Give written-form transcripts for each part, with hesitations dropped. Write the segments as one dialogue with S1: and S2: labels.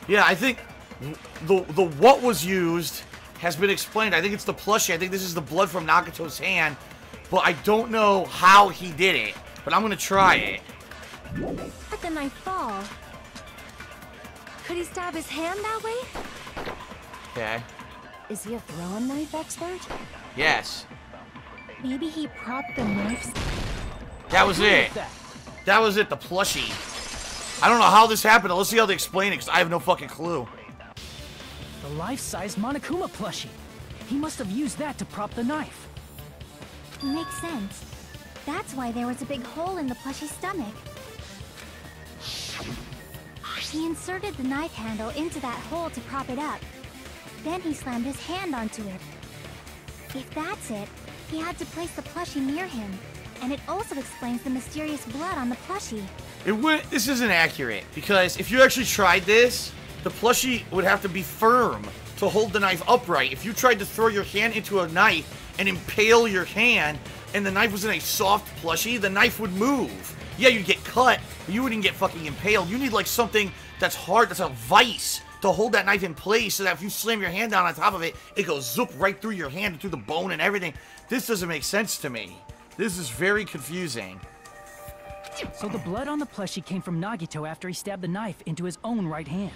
S1: Yeah, I think the what was used has been explained. I think it's the plushie. I think this is the blood from Nagato's hand, but I don't know how he did it. But I'm gonna try it.
S2: Let the knife fall. Could he stab his hand that way?
S1: Okay.
S2: Is he a throwing knife expert?
S1: Yes.
S2: Maybe he propped the knives.
S1: That was it. That was it, the plushie. I don't know how this happened. Let's see how they explain it, because I have no fucking clue.
S3: The life-size Monokuma plushie. He must have used that to prop the knife.
S2: Makes sense. That's why there was a big hole in the plushie's stomach. He inserted the knife handle into that hole to prop it up. Then he slammed his hand onto it. If that's it, he had to place the plushie near him. And it also explains the mysterious blood on the plushie.
S1: This isn't accurate, because if you actually tried this, the plushie would have to be firm to hold the knife upright. If you tried to throw your hand into a knife and impale your hand, and the knife was in a soft plushie, the knife would move. Yeah, you'd get cut, but you wouldn't get fucking impaled. You need like something that's hard, that's a vice, to hold that knife in place so that if you slam your hand down on top of it, it goes zoop right through your hand and through the bone and everything. This doesn't make sense to me. This is very confusing.
S3: So the blood on the plushie came from Nagito after he stabbed the knife into his own right hand.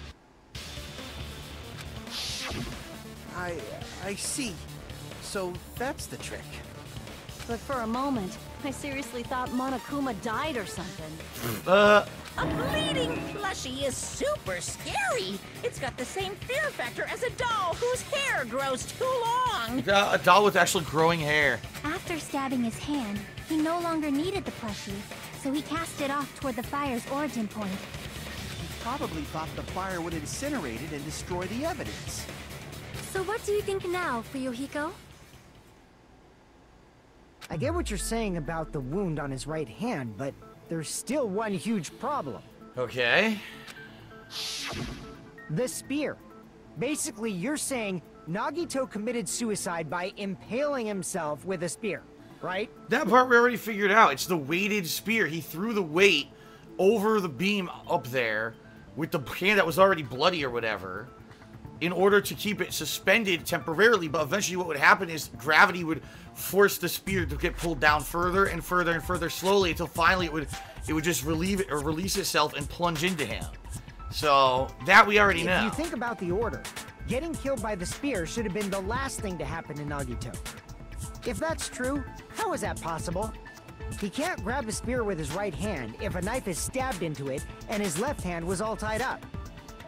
S4: I see. So that's the trick.
S2: But for a moment, I seriously thought Monokuma died or something.
S5: A bleeding plushie is super scary. It's got the same fear factor as a doll whose hair grows too long.
S1: A doll with actually growing hair.
S2: After stabbing his hand, he no longer needed the plushie, so he cast it off toward the fire's origin point.
S4: He probably thought the fire would incinerate it and destroy the evidence.
S2: So what do you think now, Fuyuhiko?
S6: I get what you're saying about the wound on his right hand, but there's still one huge problem.
S1: Okay.
S6: The spear. Basically, you're saying Nagito committed suicide by impaling himself with a spear, right?
S1: That part we already figured out. It's the weighted spear. He threw the weight over the beam up there with the hand that was already bloody or whatever in order to keep it suspended temporarily, but eventually what would happen is gravity would force the spear to get pulled down further and further and further slowly until finally it would just relieve it or release itself and plunge into him. So that we already know.
S6: If you think about the order, getting killed by the spear should have been the last thing to happen to Nagito. If that's true, how is that possible? He can't grab a spear with his right hand if a knife is stabbed into it and his left hand was all tied up.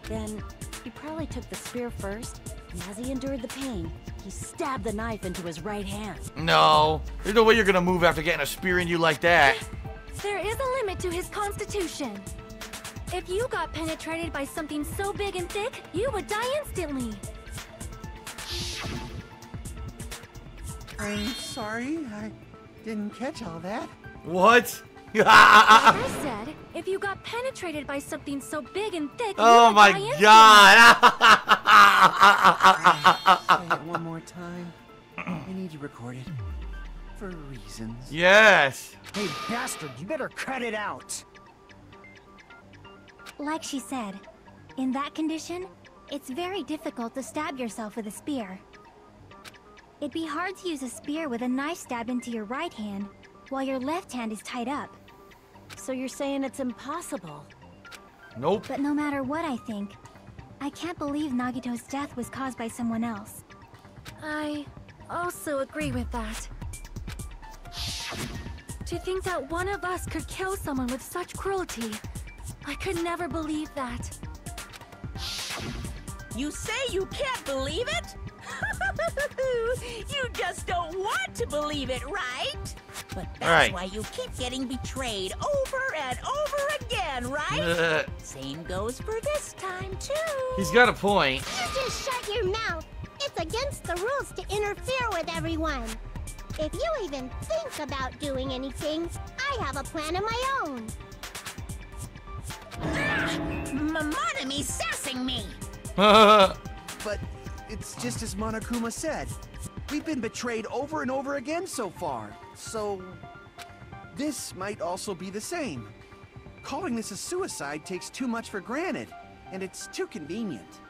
S2: Then he probably took the spear first, and as he endured the pain, he stabbed the knife into his right hand.
S1: No, there's no way you're gonna move after getting a spear in you like that.
S2: There is a limit to his constitution. If you got penetrated by something so big and thick, you would die instantly.
S4: I'm sorry, I didn't catch all that.
S1: What?
S2: Like I said, if you got penetrated by something so big and thick,
S1: oh
S2: you would
S1: my
S2: die
S1: god!
S4: Say it one more time. I need you recorded. For reasons.
S1: Yes!
S6: Hey, bastard, you better cut it out!
S2: Like she said, in that condition, it's very difficult to stab yourself with a spear. It'd be hard to use a spear with a knife stabbed into your right hand, while your left hand is tied up. So you're saying it's impossible?
S1: Nope.
S2: But no matter what I think, I can't believe Nagito's death was caused by someone else. I also agree with that. To think that one of us could kill someone with such cruelty, I could never believe that.
S5: You say you can't believe it? You just don't want to believe it, right? But that's why you keep getting betrayed over and over again, right? Same goes for this time, too.
S1: He's got a point.
S7: You just shut your mouth. It's against the rules to interfere with everyone. If you even think about doing anything, I have a plan of my own.
S5: Monotomy's sassing me.
S4: But it's just as Monokuma said. We've been betrayed over and over again so far. So this might also be the same. Calling this a suicide takes too much for granted. and it's too convenient.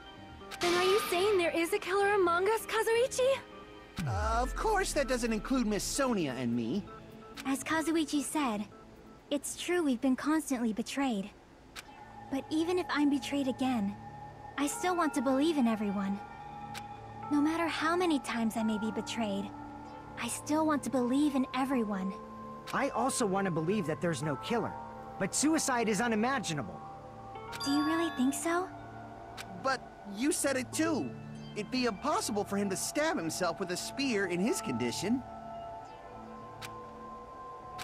S8: Then are you saying there is a killer among us, Kazuichi?
S4: Of course, that doesn't include Miss Sonia and me.
S2: As Kazuichi said, it's true we've been constantly betrayed. But even if I'm betrayed again, I still want to believe in everyone. No matter how many times I may be betrayed, I still want to believe in everyone.
S6: I also want to believe that there's no killer, but suicide is unimaginable.
S2: Do you really think so?
S4: But you said it too. It'd be impossible for him to stab himself with a spear in his condition.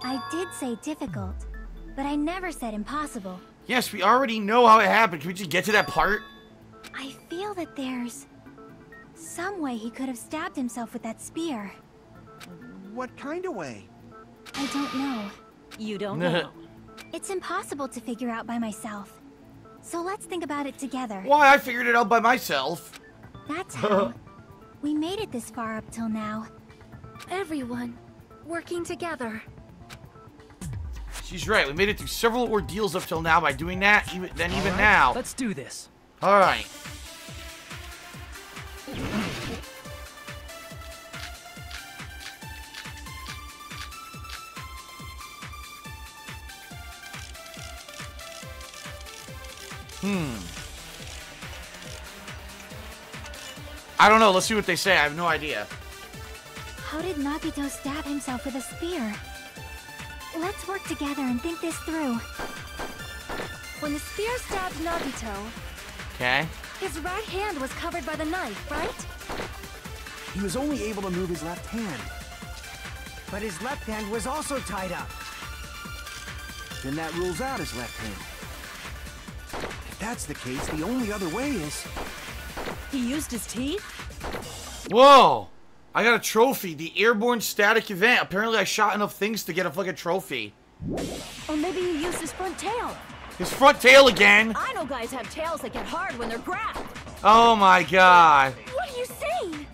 S2: I did say difficult, but I never said impossible.
S1: Yes, we already know how it happened. Can we just get to that part?
S2: I feel that there's some way he could have stabbed himself with that spear.
S4: What kind of way?
S2: I don't know.
S8: You don't know.
S2: It's impossible to figure out by myself. So let's think about it together.
S1: Why, I figured it out by myself.
S2: That's how. We made it this far up till now.
S8: Everyone working together.
S1: She's right. We made it through several ordeals up till now by doing that, even
S3: All right,
S1: now.
S3: Let's do this.
S1: All right. I don't know. Let's see what they say. I have no idea.
S2: How did Nagito stab himself with a spear? Let's work together and think this through.
S8: When the spear stabbed Nagito,
S1: Okay.
S8: his right hand was covered by the knife, right?
S4: He was only able to move his left hand.
S6: But his left hand was also tied up.
S4: Then that rules out his left hand. If that's the case, the only other way is...
S8: He used his teeth?
S1: Whoa! I got a trophy. The airborne static event. Apparently I shot enough things to get a fucking trophy.
S8: Or maybe he used his front tail.
S1: His front tail again.
S8: I know guys have tails that get hard when they're grabbed.
S1: Oh my god.
S8: What are you saying?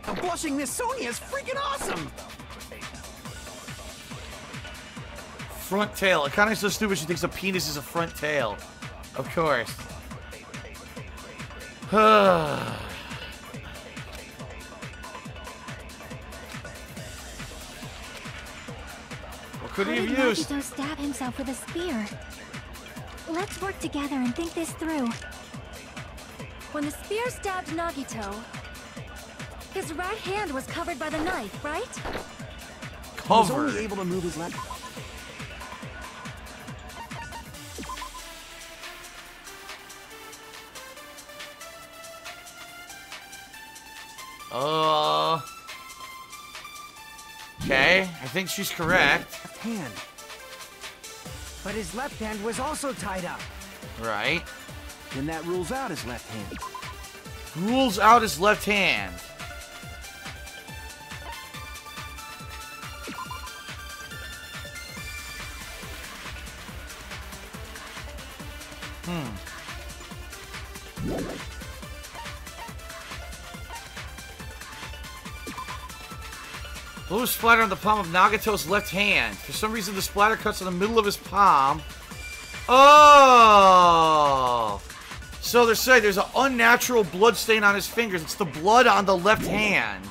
S4: The blushing Miss Sonia is freaking awesome!
S1: Front tail. It kind of so stupid she thinks a penis is a front tail. Of course. What could he have
S2: How did
S1: used?
S2: Nagito stab himself with a spear? Let's work together and think this through.
S8: When the spear stabbed Nagito, his right hand was covered by the knife, right?
S4: He was
S1: Covered.
S4: only able to move his left...
S1: Okay, I think she's correct.
S4: left hand.
S6: But his left hand was also tied up.
S1: Right.
S4: Then that rules out his left hand.
S1: Rules out his left hand. Blue splatter on the palm of Nagito's left hand. For some reason, the splatter cuts in the middle of his palm. Oh! So they're saying there's an unnatural blood stain on his fingers. It's the blood on the left hand.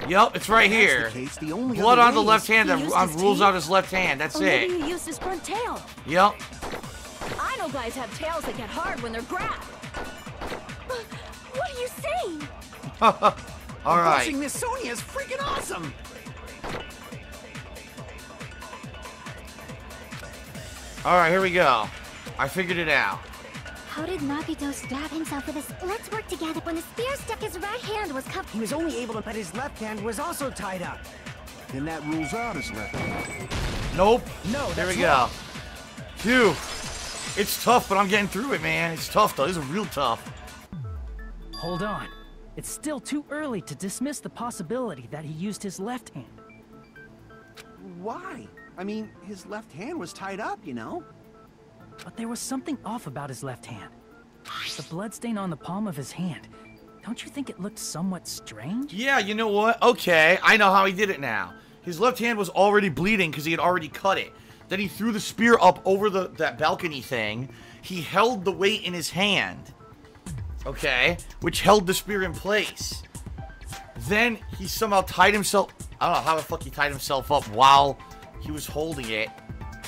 S1: Yep, it's right here.
S4: That's the case, the only
S1: Blood
S4: other
S1: on the
S4: way
S1: left
S4: is-
S1: hand that
S8: He used his
S1: rules
S8: teeth?
S1: out his left hand. That's
S8: Or maybe
S1: it.
S8: he used his front tail.
S1: Yep.
S8: I know guys have tails that get hard when they're grabbed. What are you saying?
S1: All right.
S4: Blushing Miss Sonia is freaking awesome!
S1: All right, here we go. I figured it out.
S2: How did Nagito stab himself with a spear? Let's work together. When the spear stuck, his right hand was covered.
S6: He was only able to, but his left hand was also tied up.
S4: Then that rules out his left hand.
S1: Nope.
S6: No,
S1: There we
S6: that's
S1: go.
S6: wrong.
S1: Phew. It's tough, but I'm getting through it, man. It's tough, though. This is real tough.
S3: Hold on. It's still too early to dismiss the possibility that he used his left hand.
S4: Why? I mean, his left hand was tied up, you know?
S3: But there was something off about his left hand. The bloodstain on the palm of his hand. Don't you think it looked somewhat strange?
S1: Yeah, you know what? Okay, I know how he did it now. His left hand was already bleeding because he had already cut it. Then he threw the spear up over that balcony thing. He held the weight in his hand. Okay? Which held the spear in place. Then he somehow tied himself... I don't know how the fuck he tied himself up while he was holding it.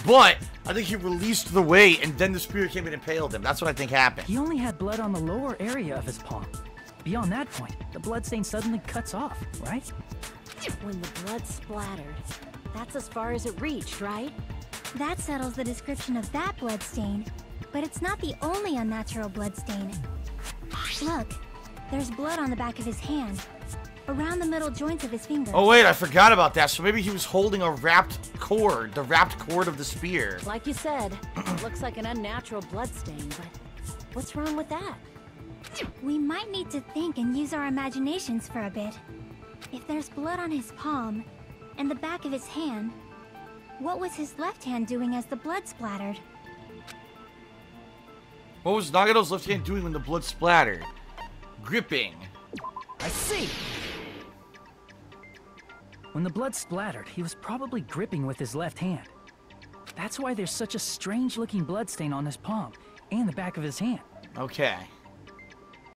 S1: But I think he released the weight and then the spear came and impaled him. That's what I think happened.
S3: He only had blood on the lower area of his palm. Beyond that point, the bloodstain suddenly cuts off, right?
S8: When the blood splattered, that's as far as it reached, right?
S2: That settles the description of that bloodstain. But it's not the only unnatural bloodstain. Look, there's blood on the back of his hand. Around the middle joints of his fingers.
S1: Oh wait, I forgot about that. So maybe he was holding a wrapped cord. The wrapped cord of the spear.
S8: Like you said, it looks like an unnatural bloodstain, but what's wrong with that?
S2: We might need to think and use our imaginations for a bit. If there's blood on his palm and the back of his hand, what was his left hand doing as the blood splattered?
S1: What was Nagato's left hand doing when the blood splattered? Gripping.
S3: I see! When the blood splattered, he was probably gripping with his left hand. That's why there's such a strange-looking bloodstain on his palm and the back of his hand.
S1: Okay.